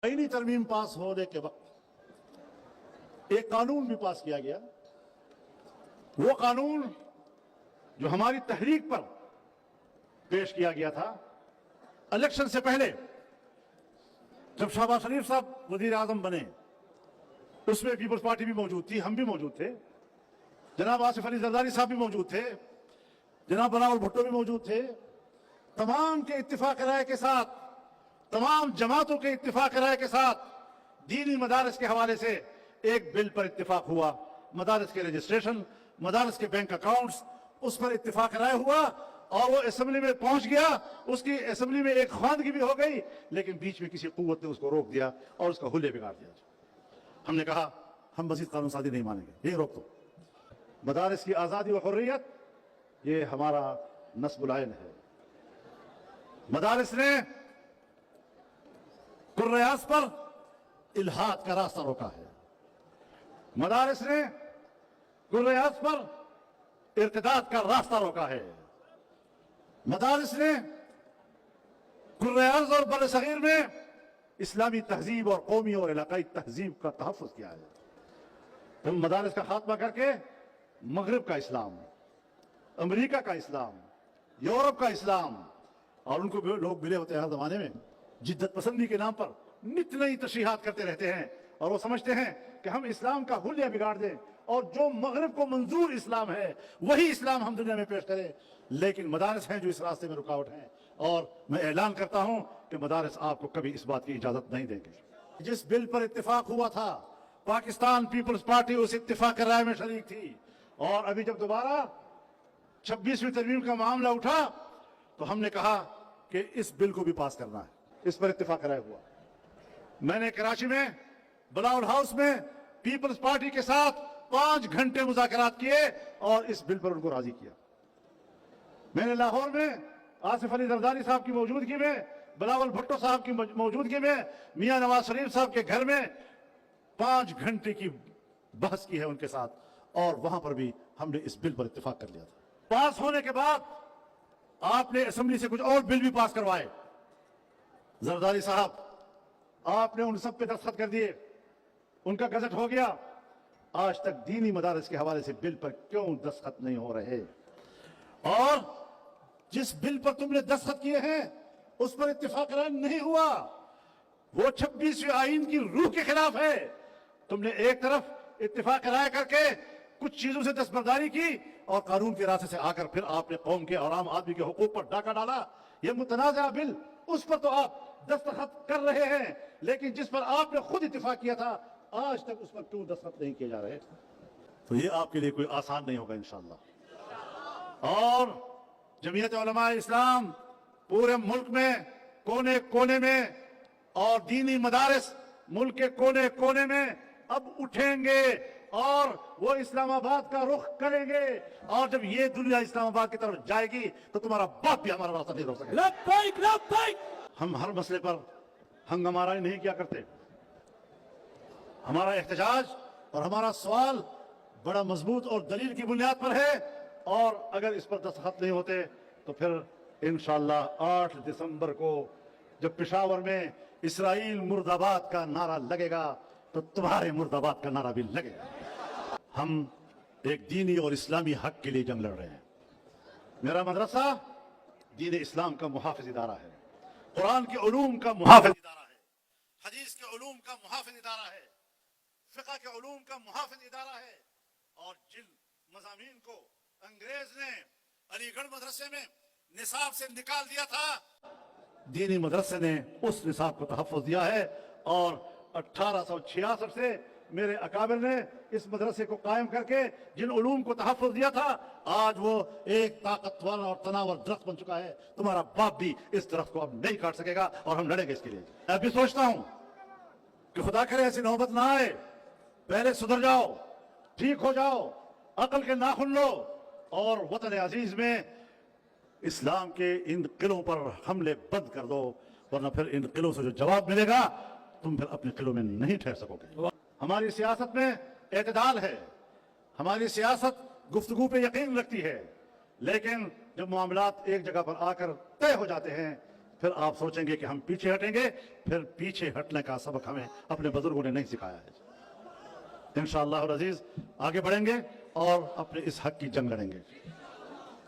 आईनी तरमीम पास होने के वक्त एक कानून भी पास किया गया। वो कानून जो हमारी तहरीक पर पेश किया गया था इलेक्शन से पहले, जब शहबाज शरीफ साहब वजीर आजम बने, उसमें पीपल्स पार्टी भी मौजूद थी, हम भी मौजूद थे, जनाब आसिफ अली जरदारी साहब भी मौजूद थे, जनाब बिलावल भुट्टो भी मौजूद थे। तमाम के इत्तिफाक राय के साथ, तमाम जमातों के इत्तिफाक राय के साथ दीनी मदारस के हवाले से एक बिल पर इत्तिफाक हुआ। मदारस के रजिस्ट्रेशन, मदारस के बैंक अकाउंट्स, उस पर इत्तिफाक राय हुआ और वो असेंबली में पहुंच गया। उसकी असेंबली में एक खानगी भी हो गई, लेकिन बीच में किसी कुव्वत ने उसको रोक दिया और उसका हुल्ले बिगाड़ दिया। हमने कहा हम मजीद कानून साजी नहीं मानेंगे, ये रोक दो। मदारस की आज़ादी व हुर्रियत ये हमारा नस्बुल आइन है। मदारस ने कुर्रयास पर इल्हाद का रास्ता रोका है। मदारस ने कुर्रयास पर इर्तिदाद का रास्ता रोका है। मदारस ने कुर्रयास और बरसगीर में इस्लामी तहजीब और कौमी और इलाकाई तहजीब का तहफ़्फ़ुज़ किया है। तो मदारस का खात्मा करके मगरिब का इस्लाम, अमेरिका का इस्लाम, यूरोप का इस्लाम, और उनको भी लोग मिले होते हैं हर जमाने में, जिद्दत पसंदी के नाम पर नित नई तशरीहात करते रहते हैं और वो समझते हैं कि हम इस्लाम का हुलिया बिगाड़ दें और जो मगरिब को मंजूर इस्लाम है वही इस्लाम हम दुनिया में पेश करें। लेकिन मदारस हैं जो इस रास्ते में रुकावट हैं, और मैं ऐलान करता हूं कि मदारस आपको कभी इस बात की इजाजत नहीं देंगे। जिस बिल पर इत्तेफाक हुआ था, पाकिस्तान पीपल्स पार्टी उस इत्तेफाक राय में शरीक थी, और अभी जब दोबारा 26वीं तरमीम का मामला उठा तो हमने कहा कि इस बिल को भी पास करना है। इस पर इत्तेफाक राय हुआ। मैंने कराची में बिलावल हाउस में पीपल्स पार्टी के साथ 5 घंटे मुज़ाकरात किए और इस बिल पर उनको राजी किया। मैंने लाहौर में आसिफ अली जरदारी साहब की मौजूदगी में, बिलावल भुट्टो साहब की मौजूदगी में, मियां नवाज शरीफ साहब के घर में 5 घंटे की बहस की है उनके साथ, और वहां पर भी हमने इस बिल पर इत्तेफाक कर लिया था। पास होने के बाद आपने असेंबली से कुछ और बिल भी पास करवाए। जरदारी साहब, आपने उन सब पे दस्तखत कर दिए, उनका गजट हो गया। आज तक दीनी मदारस के हवाले से बिल पर क्यों दस्तखत नहीं हो रहे? और जिस बिल पर तुमने दस्तखत किए हैं उस पर इत्तेफाक राय नहीं हुआ। वो 26वीं आईन की रूह के खिलाफ है। तुमने एक तरफ इत्तेफाक राय करके कुछ चीजों से दस्तबरदारी की और कानून के रास्ते से आकर फिर आपने कौम के और आम आदमी के हुकूक पर डाका डाला। ये मुतनाज़ा बिल, उस पर तो आप दस्तखत कर रहे हैं, लेकिन जिस पर आपने खुद इत्तेफाक किया था आज तक उस पर क्यों दस्तखत नहीं किए जा रहे? तो ये आपके लिए कोई आसान नहीं होगा इंशाअल्लाह। और जमीयत उलमा इस्लाम पूरे मुल्क में कोने कोने में, और दीनी मदारस मुल्क के कोने कोने में अब उठेंगे और वो इस्लामाबाद का रुख करेंगे। और जब ये दुनिया इस्लामाबाद की तरफ जाएगी तो तुम्हारा बाप भी हमारा रास्ता नहीं रोक सकेगा। हम हर मसले पर हंगामाराई नहीं किया करते। हमारा एहतजाज और हमारा सवाल बड़ा मजबूत और दलील की बुनियाद पर है, और अगर इस पर दस्तखत नहीं होते तो फिर इंशाअल्लाह 8 दिसंबर को जब पेशावर में इसराइल मुर्दाबाद का नारा लगेगा तो तुम्हारे मुर्दाबाद का नारा भी लगेगा। हम एक दीनी और इस्लामी हक के लिए जंग लड़ रहे हैं। मेरा मदरसा दीन इस्लाम का मुहाफिज इदारा है, कुरान के उलूम का मुहाफिज इदारा है, हदीस के उलूम का मुहाफिज इदारा है, फिक़ह के उलूम का मुहाफिज इदारा है। और जिन मज़ामीन को अंग्रेज ने अलीगढ़ मदरसे में निसाब से निकाल दिया था, दीनी मदरसे ने उस निसाब को तहफ़्फ़ुज़ दिया है। और 1866 से मेरे अकाबिर ने इस मदरसे को कायम करके जिन उलूम को तहफ़्फ़ुज़ दिया था, आज वो एक ताकतवर और तनावर दरख्त बन चुका है। तुम्हारा बाप भी इस दरख्त को अब नहीं काट सकेगा और हम लड़ेंगे इसके लिए। मैं भी सोचता हूं कि खुदा करे ऐसी नौबत ना आए। पहले सुधर जाओ, ठीक हो जाओ, अकल के नाखुन लो, और वतन अजीज में इस्लाम के इन किलों पर हमले बंद कर दो, वरना फिर इन किलों से जो जवाब मिलेगा तुम फिर अपने किलों में नहीं ठहर सकोगे। हमारी सियासत में एतदाल है, हमारी सियासत गुफ्तगू पे यकीन रखती है, लेकिन जब मामलात एक जगह पर आकर तय हो जाते हैं پھر آپ سوچیں گے کہ ہم پیچھے ہٹیں گے. پھر پیچھے ہٹنے کا سبق ہمیں اپنے بزرگوں نے نہیں سکھایا ہے. انشاءاللہ العزیز آگے بڑھیں گے اور اپنے اس حق کی جنگ لڑیں گے.